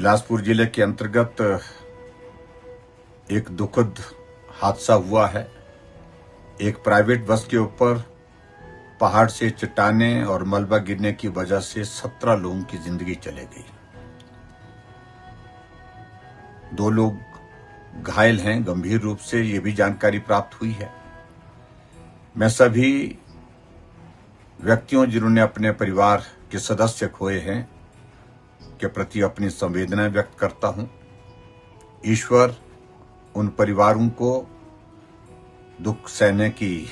बिलासपुर जिले के अंतर्गत एक दुखद हादसा हुआ है। एक प्राइवेट बस के ऊपर पहाड़ से चट्टानें और मलबा गिरने की वजह से 17 लोगों की जिंदगी चली गई। 2 लोग घायल हैं गंभीर रूप से, ये भी जानकारी प्राप्त हुई है। मैं सभी व्यक्तियों जिन्होंने अपने परिवार के सदस्य खोए हैं के प्रति अपनी संवेदना व्यक्त करता हूं। ईश्वर उन परिवारों को दुख सहने की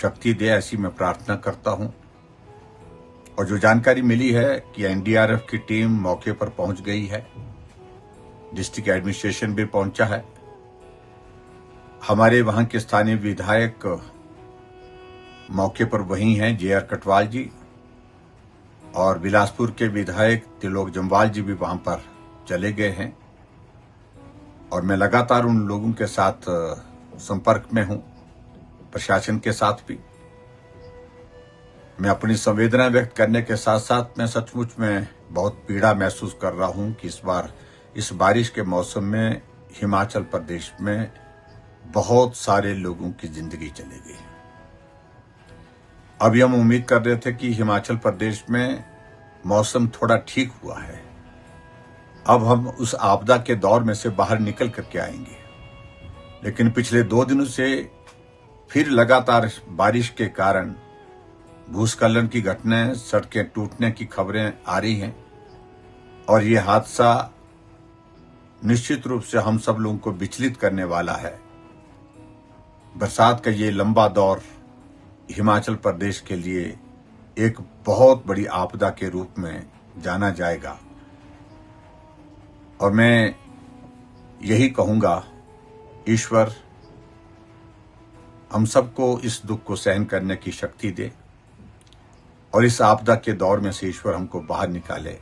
शक्ति दे, ऐसी मैं प्रार्थना करता हूं। और जो जानकारी मिली है कि एनडीआरएफ की टीम मौके पर पहुंच गई है, डिस्ट्रिक्ट एडमिनिस्ट्रेशन भी पहुंचा है। हमारे वहां के स्थानीय विधायक मौके पर वही हैं, जेआर कटवाल जी, और बिलासपुर के विधायक त्रिलोक जम्वाल जी भी वहां पर चले गए हैं। और मैं लगातार उन लोगों के साथ संपर्क में हूं, प्रशासन के साथ भी। मैं अपनी संवेदना व्यक्त करने के साथ साथ मैं सचमुच में बहुत पीड़ा महसूस कर रहा हूं कि इस बार इस बारिश के मौसम में हिमाचल प्रदेश में बहुत सारे लोगों की जिंदगी चली गई। अभी हम उम्मीद कर रहे थे कि हिमाचल प्रदेश में मौसम थोड़ा ठीक हुआ है, अब हम उस आपदा के दौर में से बाहर निकल करके आएंगे। लेकिन पिछले 2 दिनों से फिर लगातार बारिश के कारण भूस्खलन की घटनाएं, सड़कें टूटने की खबरें आ रही हैं। और ये हादसा निश्चित रूप से हम सब लोगों को विचलित करने वाला है। बरसात का ये लंबा दौर हिमाचल प्रदेश के लिए एक बहुत बड़ी आपदा के रूप में जाना जाएगा। और मैं यही कहूंगा, ईश्वर हम सबको इस दुख को सहन करने की शक्ति दे और इस आपदा के दौर में से ईश्वर हमको बाहर निकाले,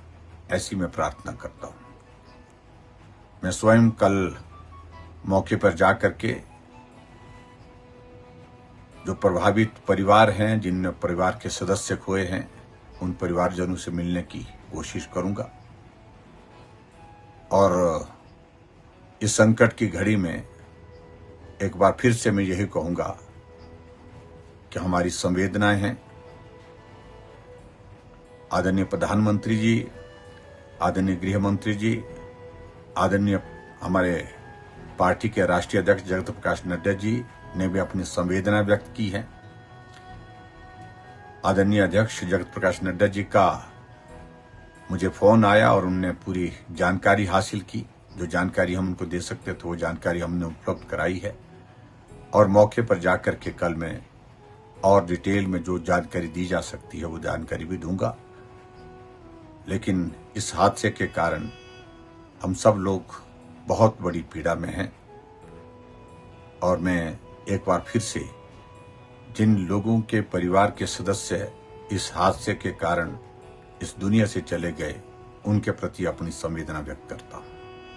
ऐसी मैं प्रार्थना करता हूं। मैं स्वयं कल मौके पर जाकर के जो प्रभावित परिवार हैं, जिन परिवार के सदस्य खोए हैं, उन परिवारजनों से मिलने की कोशिश करूंगा। और इस संकट की घड़ी में एक बार फिर से मैं यही कहूंगा कि हमारी संवेदनाएं हैं। आदरणीय प्रधानमंत्री जी, आदरणीय गृह मंत्री जी, आदरणीय हमारे पार्टी के राष्ट्रीय अध्यक्ष जगत प्रकाश नड्डा जी ने भी अपनी संवेदना व्यक्त की है। आदरणीय अध्यक्ष जगत प्रकाश नड्डा जी का मुझे फोन आया और उन्होंने पूरी जानकारी हासिल की। जो जानकारी हम उनको दे सकते थे वो जानकारी हमने उपलब्ध कराई है। और मौके पर जाकर के कल मैं और डिटेल में जो जानकारी दी जा सकती है वो जानकारी भी दूंगा। लेकिन इस हादसे के कारण हम सब लोग बहुत बड़ी पीड़ा में हैं। और मैं एक बार फिर से जिन लोगों के परिवार के सदस्य इस हादसे के कारण इस दुनिया से चले गए, उनके प्रति अपनी संवेदना व्यक्त करता हूं।